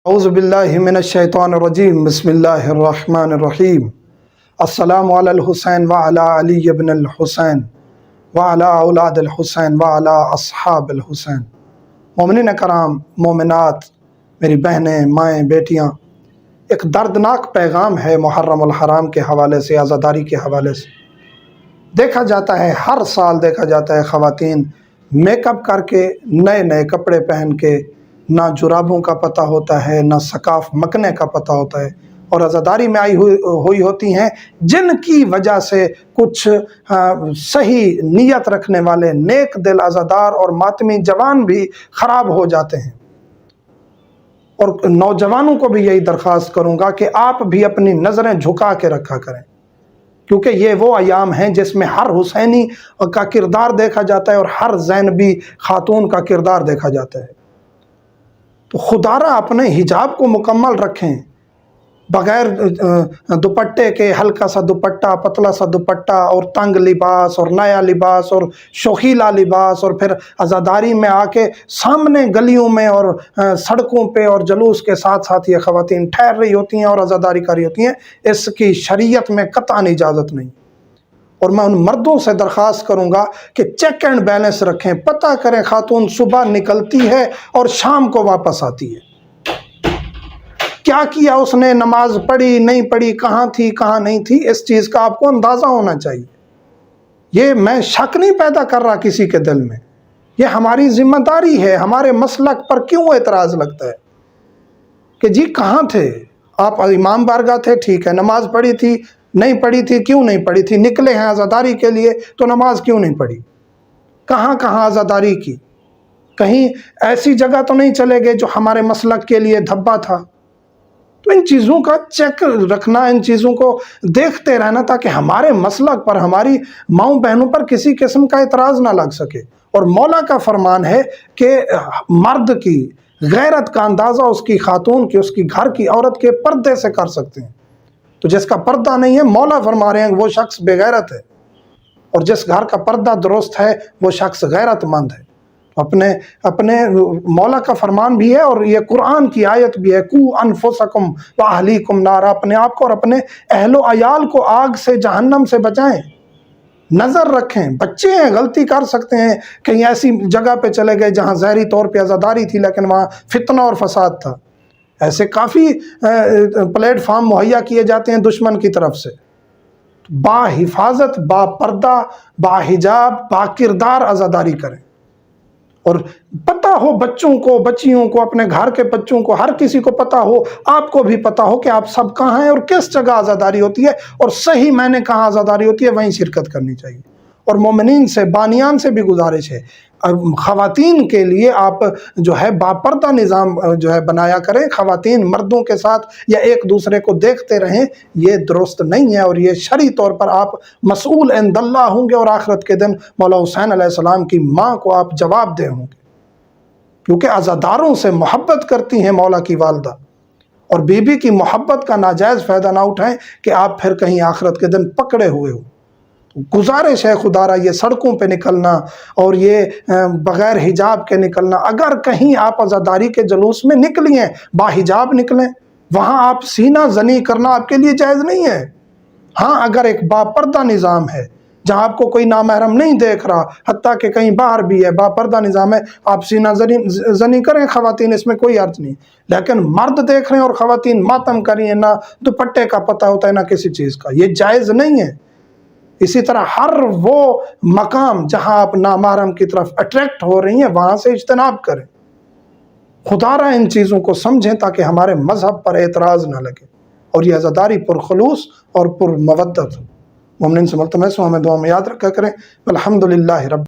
اعوذ باللہ من الشیطان الرجیم بسم اللہ الرحمن الرحیم السلام علی الحسین وعلی علی بن الحسین وعلی اولاد الحسین وعلی اصحاب الحسین۔ مومنین کرام، مومنات، میری بہنیں، مائیں، بیٹیاں، ایک دردناک پیغام ہے محرم الحرام کے حوالے سے، عزاداری کے حوالے سے۔ دیکھا جاتا ہے، ہر سال دیکھا جاتا ہے خواتین میک اپ کر کے، نئے نئے کپڑے پہن کے، نہ جرابوں کا پتہ ہوتا ہے، نہ سکاف مکنے کا پتہ ہوتا ہے، اور عزاداری میں آئی ہوئی ہوتی ہیں، جن کی وجہ سے کچھ صحیح نیت رکھنے والے نیک دل عزادار اور ماتمی جوان بھی خراب ہو جاتے ہیں۔ اور نوجوانوں کو بھی یہی درخواست کروں گا کہ آپ بھی اپنی نظریں جھکا کے رکھا کریں، کیونکہ یہ وہ ایام ہیں جس میں ہر حسینی کا کردار دیکھا جاتا ہے اور ہر زینبی خاتون کا کردار دیکھا جاتا ہے۔ تو خدارہ اپنے حجاب کو مکمل رکھیں، بغیر دوپٹے کے، ہلکا سا دوپٹہ، پتلا سا دوپٹہ، اور تنگ لباس اور نیا لباس اور شوخیلا لباس، اور پھر عزاداری میں آ کے سامنے گلیوں میں اور سڑکوں پہ اور جلوس کے ساتھ ساتھ یہ خواتین ٹھہر رہی ہوتی ہیں اور عزاداری کر رہی ہوتی ہیں، اس کی شریعت میں قطعاً اجازت نہیں۔ اور میں ان مردوں سے درخواست کروں گا کہ چیک اینڈ بیلنس رکھیں، پتہ کریں خاتون صبح نکلتی ہے اور شام کو واپس آتی ہے، کیا کیا اس نے، نماز پڑھی نہیں پڑھی، کہاں تھی کہاں نہیں تھی، اس چیز کا آپ کو اندازہ ہونا چاہیے۔ یہ میں شک نہیں پیدا کر رہا کسی کے دل میں، یہ ہماری ذمہ داری ہے۔ ہمارے مسلک پر کیوں اعتراض لگتا ہے کہ جی کہاں تھے آپ؟ امام بارگاہ تھے، ٹھیک ہے، نماز پڑھی تھی نہیں پڑھی تھی، کیوں نہیں پڑھی تھی؟ نکلے ہیں عزاداری کے لیے تو نماز کیوں نہیں پڑھی؟ کہاں کہاں عزاداری کی؟ کہیں ایسی جگہ تو نہیں چلے گئے جو ہمارے مسلک کے لیے دھبا تھا؟ تو ان چیزوں کا چیک رکھنا، ان چیزوں کو دیکھتے رہنا، تاکہ ہمارے مسلک پر، ہماری ماؤں بہنوں پر کسی قسم کا اعتراض نہ لگ سکے۔ اور مولا کا فرمان ہے کہ مرد کی غیرت کا اندازہ اس کی خاتون کی، اس کی گھر کی عورت کے پردے سے کر سکتے ہیں۔ تو جس کا پردہ نہیں ہے، مولا فرما رہے ہیں وہ شخص بے غیرت ہے، اور جس گھر کا پردہ درست ہے وہ شخص غیرت مند ہے۔ اپنے مولا کا فرمان بھی ہے، اور یہ قرآن کی آیت بھی ہے، قُوا انفسکم واہلیکم نارا، اپنے آپ کو اور اپنے اہل و عیال کو آگ سے، جہنم سے بچائیں۔ نظر رکھیں، بچے ہیں، غلطی کر سکتے ہیں، کہیں ایسی جگہ پہ چلے گئے جہاں ظاہری طور پہ عزاداری تھی لیکن وہاں فتنہ اور فساد تھا۔ ایسے کافی پلیٹ فارم مہیا کیے جاتے ہیں دشمن کی طرف سے۔ با حفاظت، با پردہ، با حجاب، با کردار عزاداری کریں، اور پتہ ہو بچوں کو، بچیوں کو، اپنے گھر کے بچوں کو، ہر کسی کو پتہ ہو، آپ کو بھی پتہ ہو کہ آپ سب کہاں ہیں اور کس جگہ عزاداری ہوتی ہے، اور صحیح معنی کہاں عزاداری ہوتی ہے وہیں شرکت کرنی چاہیے۔ اور مومنین سے، بانیان سے بھی گزارش ہے، خواتین کے لیے آپ جو ہے باپردہ نظام جو ہے بنایا کریں۔ خواتین مردوں کے ساتھ یا ایک دوسرے کو دیکھتے رہیں، یہ درست نہیں ہے، اور یہ شرعی طور پر آپ مسئول عند اللہ ہوں گے، اور آخرت کے دن مولا حسین علیہ السلام کی ماں کو آپ جواب دہ ہوں گے، کیونکہ عزاداروں سے محبت کرتی ہیں مولا کی والدہ، اور بیوی کی محبت کا ناجائز فائدہ نہ اٹھائیں کہ آپ پھر کہیں آخرت کے دن پکڑے ہوئے ہو۔ گزارش ہے خدارہ، یہ سڑکوں پہ نکلنا اور یہ بغیر حجاب کے نکلنا، اگر کہیں آپ عزاداری کے جلوس میں نکلی ہیں، با حجاب نکلیں، وہاں آپ سینہ زنی کرنا آپ کے لیے جائز نہیں ہے۔ ہاں، اگر ایک باپردہ نظام ہے جہاں آپ کو کوئی نامحرم نہیں دیکھ رہا، حتیٰ کہ کہیں باہر بھی ہے، باپردہ نظام ہے، آپ سینہ زنی کریں خواتین، اس میں کوئی عرض نہیں، لیکن مرد دیکھ رہے ہیں اور خواتین ماتم کر رہی ہیں، نہ دوپٹے کا پتہ ہوتا ہے نہ کسی چیز کا، یہ جائز نہیں ہے۔ اسی طرح ہر وہ مقام جہاں آپ نامحرم کی طرف اٹریکٹ ہو رہی ہیں، وہاں سے اجتناب کریں۔ خدارہ ان چیزوں کو سمجھیں تاکہ ہمارے مذہب پر اعتراض نہ لگے، اور یہ عزاداری پرخلوص اور پر مودت ہو۔ مومنین سے ملتمس ہوں، ہمیں دعا میں یاد رکھا کریں۔ الحمدللہ رب